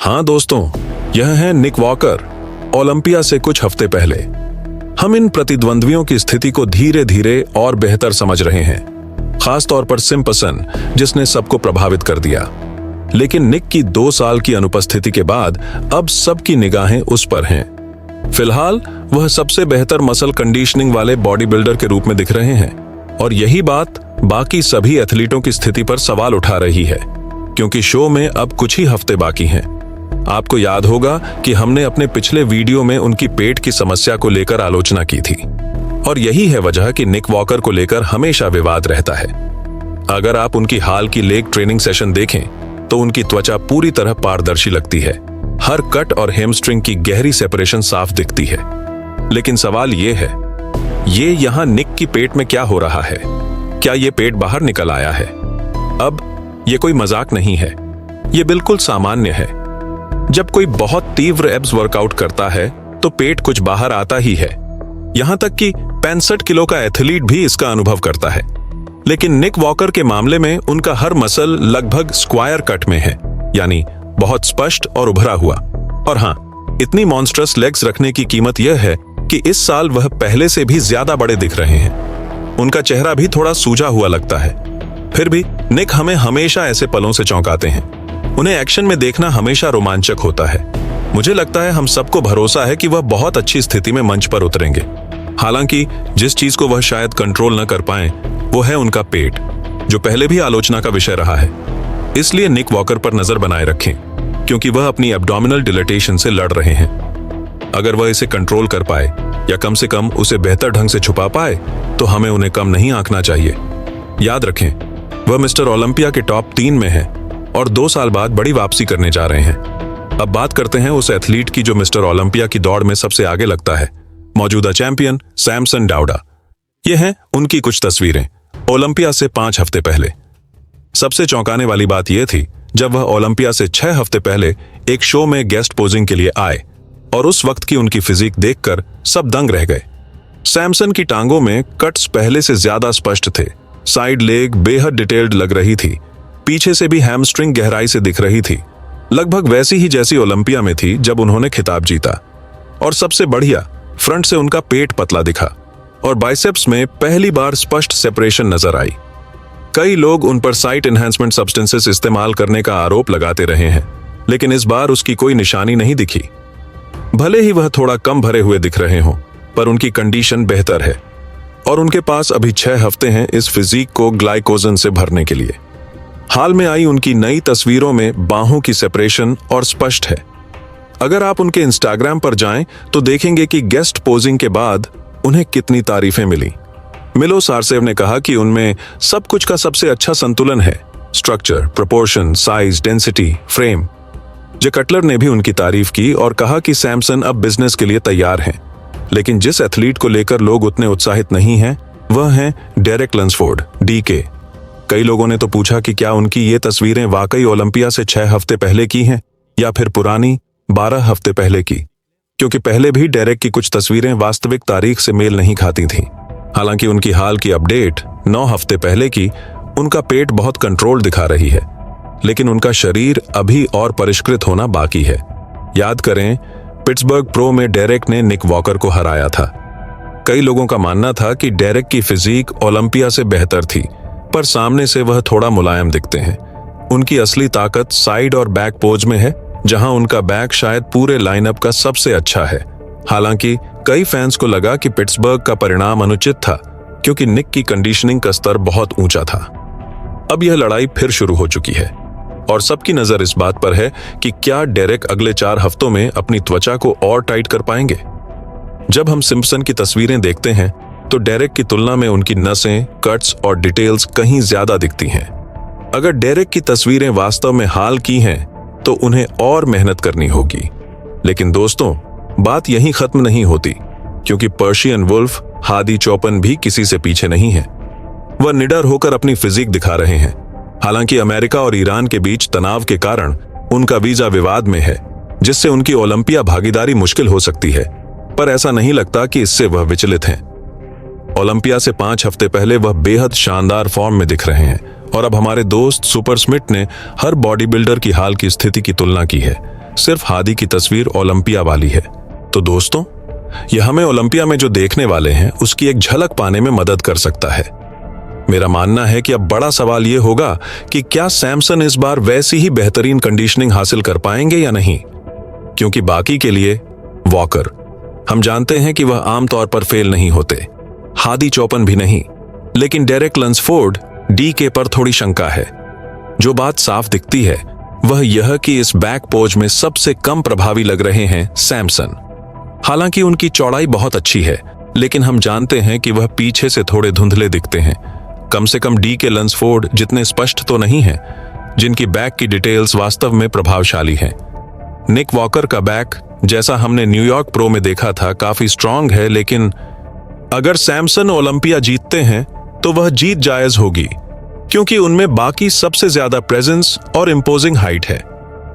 हाँ दोस्तों, यह है निक वॉकर, ओलंपिया से कुछ हफ्ते पहले। हम इन प्रतिद्वंद्वियों की स्थिति को धीरे धीरे और बेहतर समझ रहे हैं, खासतौर पर सिम्पसन, जिसने सबको प्रभावित कर दिया। लेकिन निक की 2 साल की अनुपस्थिति के बाद अब सबकी निगाहें उस पर हैं। फिलहाल वह सबसे बेहतर मसल कंडीशनिंग वाले बॉडी बिल्डर के रूप में दिख रहे हैं, और यही बात बाकी सभी एथलीटों की स्थिति पर सवाल उठा रही है, क्योंकि शो में अब कुछ ही हफ्ते बाकी हैं। आपको याद होगा कि हमने अपने पिछले वीडियो में उनकी पेट की समस्या को लेकर आलोचना की थी, और यही है वजह कि निक वॉकर को लेकर हमेशा विवाद रहता है। अगर आप उनकी हाल की लेग ट्रेनिंग सेशन देखें तो उनकी त्वचा पूरी तरह पारदर्शी लगती है। हर कट और हैमस्ट्रिंग की गहरी सेपरेशन साफ दिखती है। लेकिन सवाल यह है, ये यहां निक की पेट में क्या हो रहा है? क्या ये पेट बाहर निकल आया है? अब ये कोई मजाक नहीं है, ये बिल्कुल सामान्य है। जब कोई बहुत तीव्र एब्स वर्कआउट करता है तो पेट कुछ बाहर आता ही है। यहां तक कि 65 किलो का एथलीट भी इसका अनुभव करता है। लेकिन निक वॉकर के मामले में उनका हर मसल लगभग स्क्वायर कट में है, यानी बहुत स्पष्ट और उभरा हुआ। और हां, इतनी मॉन्स्ट्रस लेग्स रखने की कीमत यह है कि इस साल वह पहले से भी ज्यादा बड़े दिख रहे हैं। उनका चेहरा भी थोड़ा सूजा हुआ लगता है। फिर भी निक हमें हमेशा ऐसे पलों से चौंकाते हैं। उन्हें एक्शन में देखना हमेशा रोमांचक होता है। मुझे लगता है हम सबको भरोसा है कि वह बहुत अच्छी स्थिति में मंच पर उतरेंगे। हालांकि जिस चीज को वह शायद कंट्रोल न कर पाएं, वो है उनका पेट, जो पहले भी आलोचना का विषय रहा है। इसलिए निक वॉकर पर नजर बनाए रखें, क्योंकि वह अपनी एब्डोमिनल डिलेटेशन से लड़ रहे हैं। अगर वह इसे कंट्रोल कर पाए, या कम से कम उसे बेहतर ढंग से छुपा पाए, तो हमें उन्हें कम नहीं आंकना चाहिए। याद रखें, वह मिस्टर ओलंपिया के टॉप 3 में है और 2 साल बाद बड़ी वापसी करने जा रहे हैं। अब बात करते हैं उस एथलीट की जो मिस्टर ओलंपिया की दौड़ में सबसे आगे लगता है, मौजूदा चैंपियन सैमसन डाउडा। ये हैं उनकी कुछ तस्वीरें ओलंपिया से 5 हफ्ते पहले। सबसे चौंकाने वाली बात यह थी जब वह ओलंपिया से 6 हफ्ते पहले एक शो में गेस्ट पोजिंग के लिए आए, और उस वक्त की उनकी फिजिक देखकर सब दंग रह गए। सैमसन की टांगों में कट्स पहले से ज्यादा स्पष्ट थे, साइड लेग बेहद डिटेल्ड लग रही थी, पीछे से भी हैमस्ट्रिंग गहराई से दिख रही थी, लगभग वैसी ही जैसी ओलंपिया में थी जब उन्होंने खिताब जीता। और सबसे बढ़िया, फ्रंट से उनका पेट पतला दिखा और बाइसेप्स में पहली बार स्पष्ट सेपरेशन नजर आई। कई लोग उन पर साइट एनहांसमेंट सब्सटेंसेस इस्तेमाल करने का आरोप लगाते रहे हैं, लेकिन इस बार उसकी कोई निशानी नहीं दिखी। भले ही वह थोड़ा कम भरे हुए दिख रहे हों, पर उनकी कंडीशन बेहतर है, और उनके पास अभी 6 हफ्ते हैं इस फिजिक को ग्लाइकोजन से भरने के लिए। हाल में आई उनकी नई तस्वीरों में बाहों की सेपरेशन और स्पष्ट है। अगर आप उनके इंस्टाग्राम पर जाएं तो देखेंगे कि गेस्ट पोजिंग के बाद उन्हें कितनी तारीफें मिली। मिलो सारसेव ने कहा कि उनमें सब कुछ का सबसे अच्छा संतुलन है, structure, proportion, size, density, frame. Jay Cutler ने भी उनकी तारीफ की और कहा कि सैमसन अब बिजनेस के लिए तैयार हैं। लेकिन जिस एथलीट को लेकर लोग उतने उत्साहित नहीं हैं, वह हैं डेरेक लंसफोर्ड, डीके। कई लोगों ने तो पूछा कि क्या उनकी ये तस्वीरें वाकई ओलंपिया से 6 हफ्ते पहले की हैं या फिर पुरानी 12 हफ्ते पहले की, क्योंकि पहले भी डेरेक की कुछ तस्वीरें वास्तविक तारीख से मेल नहीं खाती थीं। हालांकि उनकी हाल की अपडेट 9 हफ्ते पहले की उनका पेट बहुत कंट्रोल दिखा रही है, लेकिन उनका शरीर अभी और परिष्कृत होना बाकी है। याद करें, पिट्सबर्ग प्रो में डेरेक ने निक वॉकर को हराया था। कई लोगों का मानना था कि डेरेक की फिजिक ओलंपिया से बेहतर थी, पर सामने से वह थोड़ा मुलायम दिखते हैं। उनकी असली ताकत साइड और बैक पोज में है, जहां उनका बैक शायद पूरे लाइनअप का सबसे अच्छा है। हालांकि कई फैंस को लगा कि पिट्सबर्ग का परिणाम अनुचित था, क्योंकि निक की कंडीशनिंग का स्तर बहुत ऊंचा था। अब यह लड़ाई फिर शुरू हो चुकी है, और सबकी नजर इस बात पर है कि क्या डेरेक अगले 4 हफ्तों में अपनी त्वचा को और टाइट कर पाएंगे। जब हम सिम्पसन की तस्वीरें देखते हैं तो डेरेक की तुलना में उनकी नसें, कट्स और डिटेल्स कहीं ज्यादा दिखती हैं। अगर डेरेक की तस्वीरें वास्तव में हाल की हैं, तो उन्हें और मेहनत करनी होगी। लेकिन दोस्तों, बात यहीं खत्म नहीं होती, क्योंकि पर्शियन वुल्फ हादी चौपन भी किसी से पीछे नहीं है। वह निडर होकर अपनी फिजिक दिखा रहे हैं। हालांकि अमेरिका और ईरान के बीच तनाव के कारण उनका वीजा विवाद में है, जिससे उनकी ओलंपिया भागीदारी मुश्किल हो सकती है, पर ऐसा नहीं लगता कि इससे वह विचलित हैं। ओलंपिया से 5 हफ्ते पहले वह बेहद शानदार फॉर्म में दिख रहे हैं, और अब हमारे दोस्त सुपर स्मिथ ने हर बॉडी बिल्डर की हाल की स्थिति की तुलना की है, सिर्फ हादी की तस्वीर ओलंपिया वाली है। तो दोस्तों, यह हमें ओलंपिया में जो देखने वाले हैं उसकी एक झलक पाने में मदद कर सकता है। मेरा मानना है कि अब बड़ा सवाल यह होगा कि क्या सैमसन इस बार वैसी ही बेहतरीन कंडीशनिंग हासिल कर पाएंगे या नहीं, क्योंकि बाकी के लिए वॉकर, हम जानते हैं कि वह आमतौर पर फेल नहीं होते, हादी चौपन भी नहीं, लेकिन डेरेक लंसफोर्ड डीके पर थोड़ी शंका है। जो बात साफ दिखती है वह यह कि इस बैक पोज में सबसे कम प्रभावी लग रहे हैं सैमसन। हालांकि उनकी चौड़ाई बहुत अच्छी है, लेकिन हम जानते हैं कि वह पीछे से थोड़े धुंधले दिखते हैं। कम से कम डीके लंसफोर्ड जितने स्पष्ट तो नहीं हैं, जिनकी बैक की डिटेल्स वास्तव में प्रभावशाली हैं। निक वॉकर का बैक, जैसा हमने न्यूयॉर्क प्रो में देखा था, काफी स्ट्रांग है, लेकिन अगर सैमसन ओलंपिया जीतते हैं तो वह जीत जायज होगी, क्योंकि उनमें बाकी सबसे ज्यादा प्रेजेंस और इंपोजिंग हाइट है।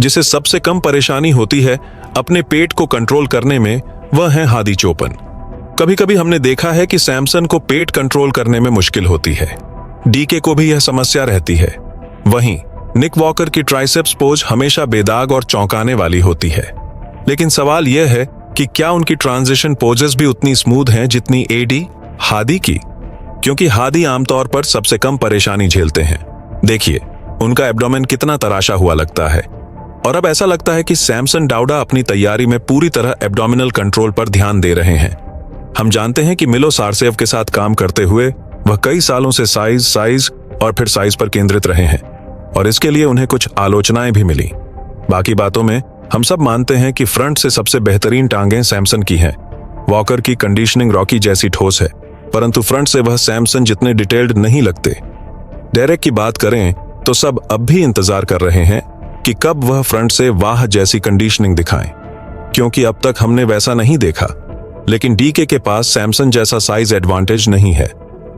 जिसे सबसे कम परेशानी होती है अपने पेट को कंट्रोल करने में, वह है हादी चौपन। कभी कभी हमने देखा है कि सैमसन को पेट कंट्रोल करने में मुश्किल होती है, डीके को भी यह समस्या रहती है। वहीं निक वॉकर की ट्राइसेप्स पोज हमेशा बेदाग और चौंकाने वाली होती है। लेकिन सवाल यह है कि क्या उनकी ट्रांजिशन पोजेस भी उतनी स्मूथ हैं जितनी एडी हादी की, क्योंकि हादी आमतौर पर सबसे कम परेशानी झेलते हैं। देखिए उनका एब्डोमेन कितना तराशा हुआ लगता है, और अब ऐसा लगता है कि सैमसन डाउडा अपनी तैयारी में पूरी तरह एब्डोमिनल कंट्रोल पर ध्यान दे रहे हैं। हम जानते हैं कि मिलो सारसेव के साथ काम करते हुए वह कई सालों से साइज और फिर साइज पर केंद्रित रहे हैं, और इसके लिए उन्हें कुछ आलोचनाएं भी मिली। बाकी बातों में हम सब मानते हैं कि फ्रंट से सबसे बेहतरीन टांगें सैमसन की हैं। वॉकर की कंडीशनिंग रॉकी जैसी ठोस है, परंतु फ्रंट से वह सैमसन जितने डिटेल्ड नहीं लगते। डेरेक की बात करें तो सब अब भी इंतजार कर रहे हैं कि कब वह फ्रंट से वाह जैसी कंडीशनिंग दिखाएं, क्योंकि अब तक हमने वैसा नहीं देखा। लेकिन डीके के पास सैमसन जैसा साइज एडवांटेज नहीं है।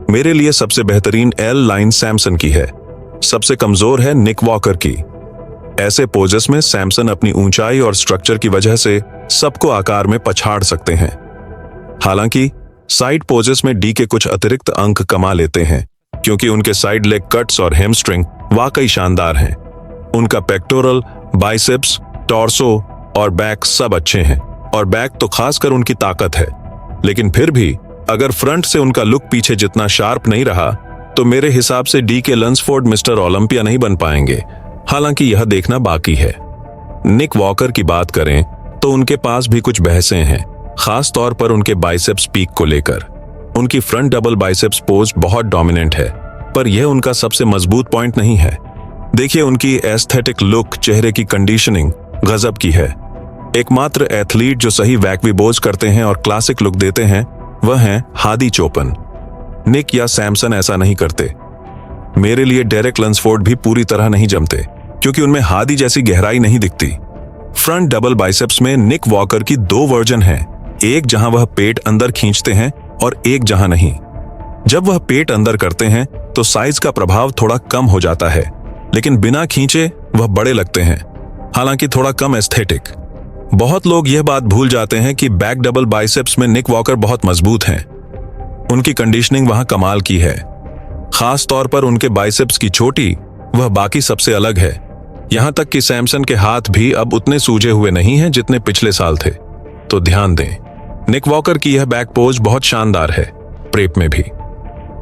मेरे लिए सबसे बेहतरीन एल लाइन सैमसन की है, सबसे कमजोर है निक वॉकर की। ऐसे पोजेस में सैमसन अपनी ऊंचाई और स्ट्रक्चर की वजह से सबको आकार में पछाड़ सकते हैं। हालांकि साइड पोजेस में डीके कुछ अतिरिक्त अंक कमा लेते हैं, क्योंकि उनके साइड लेग कट्स और हैमस्ट्रिंग वाकई शानदार हैं। उनका पेक्टोरल, बाइसेप्स, टॉर्सो और बैक सब अच्छे हैं, और बैक तो खासकर उनकी ताकत है। लेकिन फिर भी अगर फ्रंट से उनका लुक पीछे जितना शार्प नहीं रहा तो मेरे हिसाब से डीके लंसफोर्ड मिस्टर ओलंपिया नहीं बन पाएंगे। हालांकि यह देखना बाकी है। निक वॉकर की बात करें तो उनके पास भी कुछ बहसें हैं, खास तौर पर उनके बाइसेप्स पीक को लेकर। उनकी फ्रंट डबल बाइसेप्स पोज बहुत डोमिनेंट है, पर यह उनका सबसे मजबूत पॉइंट नहीं है। देखिए उनकी एस्थेटिक लुक, चेहरे की कंडीशनिंग गजब की है। एकमात्र एथलीट जो सही वैकवीबोज करते हैं और क्लासिक लुक देते हैं वह हैं हादी चौपन। निक या सैमसन ऐसा नहीं करते। मेरे लिए डेरेक लंसफोर्ड भी पूरी तरह नहीं जमते, क्योंकि उनमें हादी जैसी गहराई नहीं दिखती। फ्रंट डबल बाइसेप्स में निक वॉकर की दो वर्जन हैं, एक जहां वह पेट अंदर खींचते हैं और एक जहां नहीं। जब वह पेट अंदर करते हैं तो साइज का प्रभाव थोड़ा कम हो जाता है, लेकिन बिना खींचे वह बड़े लगते हैं, हालांकि थोड़ा कम एस्थेटिक। बहुत लोग यह बात भूल जाते हैं कि बैक डबल बाइसेप्स में निक वॉकर बहुत मजबूत हैं। उनकी कंडीशनिंग वहां कमाल की है, खास तौर पर उनके बाइसेप्स की चोटी वह बाकी सबसे अलग है। यहां तक कि सैमसन के हाथ भी अब उतने सूजे हुए नहीं हैं जितने पिछले साल थे। तो ध्यान दें, निक वॉकर की यह बैक पोज बहुत शानदार है, प्रेप में भी।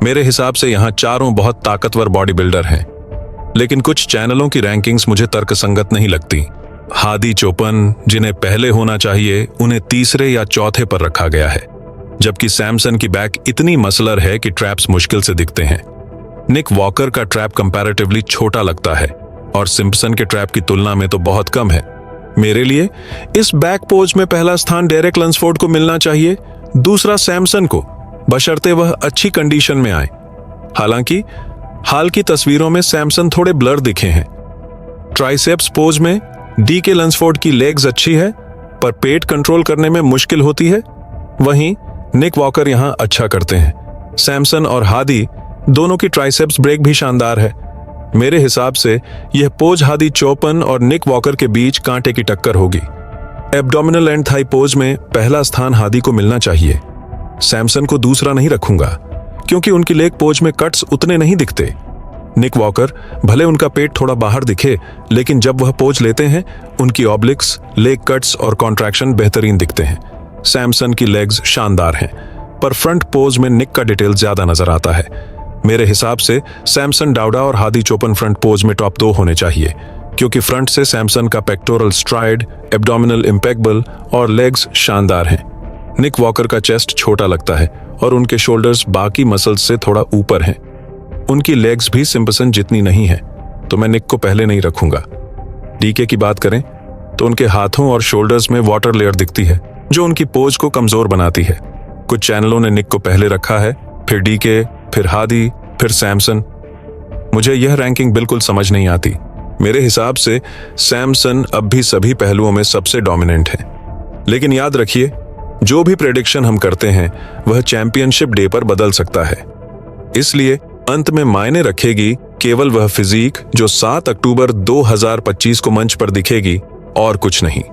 मेरे हिसाब से यहां चारों बहुत ताकतवर बॉडी बिल्डर हैं, लेकिन कुछ चैनलों की रैंकिंग्स मुझे तर्कसंगत नहीं लगती। हादी चौपन, जिन्हें पहले होना चाहिए, उन्हें तीसरे या चौथे पर रखा गया है, जबकि सैमसन की बैक इतनी मसलर है कि ट्रैप्स मुश्किल से दिखते हैं। निक वॉकर का ट्रैप कंपैरेटिवली छोटा लगता है और सिम्पसन के ट्रैप की तुलना में तो बहुत कम है। मेरे लिए इस बैक पोज में पहला स्थान डेरेक लंसफोर्ड को मिलना चाहिए, दूसरा सैमसन को, बशर्ते वह अच्छी कंडीशन में आए। हालांकि हाल की तस्वीरों में सैमसन थोड़े ब्लर दिखे हैं। ट्राइसेप्स पोज में डीके लंसफोर्ड की लेग्स अच्छी है, पर पेट कंट्रोल करने में मुश्किल होती है। वहीं निक वॉकर यहां अच्छा करते हैं। सैमसन और हादी दोनों की ट्राइसेप्स ब्रेक भी शानदार है। मेरे हिसाब से यह पोज हादी चौपन और निक वॉकर के बीच कांटे की टक्कर होगी। एब्डोमिनल एंड थाई पोज में पहला स्थान हादी को मिलना चाहिए। सैमसन को दूसरा नहीं रखूंगा, क्योंकि उनकी लेग पोज में कट्स उतने नहीं दिखते। निक वॉकर, भले उनका पेट थोड़ा बाहर दिखे, लेकिन जब वह पोज लेते हैं उनकी ऑब्लिक्स, लेग कट्स और कॉन्ट्रैक्शन बेहतरीन दिखते हैं। सैमसन की लेग्स शानदार हैं, पर फ्रंट पोज में निक का डिटेल ज्यादा नजर आता है। मेरे हिसाब से सैमसन डाउडा और हादी चोपन फ्रंट पोज में टॉप 2 होने चाहिए, क्योंकि फ्रंट से सैमसन का पेक्टोरल स्ट्राइड, एब्डोमिनल इम्पेक्बल और लेग्स शानदार हैं। निक वॉकर का चेस्ट छोटा लगता है और उनके शोल्डर्स बाकी मसल्स से थोड़ा ऊपर हैं। उनकी लेग्स भी सिम्पसन जितनी नहीं है, तो मैं निक को पहले नहीं रखूंगा। डीके की बात करें तो उनके हाथों और शोल्डर्स में वाटर लेयर दिखती है, जो उनकी पोज को कमजोर बनाती है। कुछ चैनलों ने निक को पहले रखा है, फिर डीके, फिर हादी, फिर सैमसन। मुझे यह रैंकिंग बिल्कुल समझ नहीं आती। मेरे हिसाब से सैमसन अब भी सभी पहलुओं में सबसे डोमिनेंट है। लेकिन याद रखिए, जो भी प्रेडिक्शन हम करते हैं वह चैंपियनशिप डे पर बदल सकता है, इसलिए अंत में मायने रखेगी केवल वह फिजीक जो 7 अक्टूबर 2025 को मंच पर दिखेगी, और कुछ नहीं।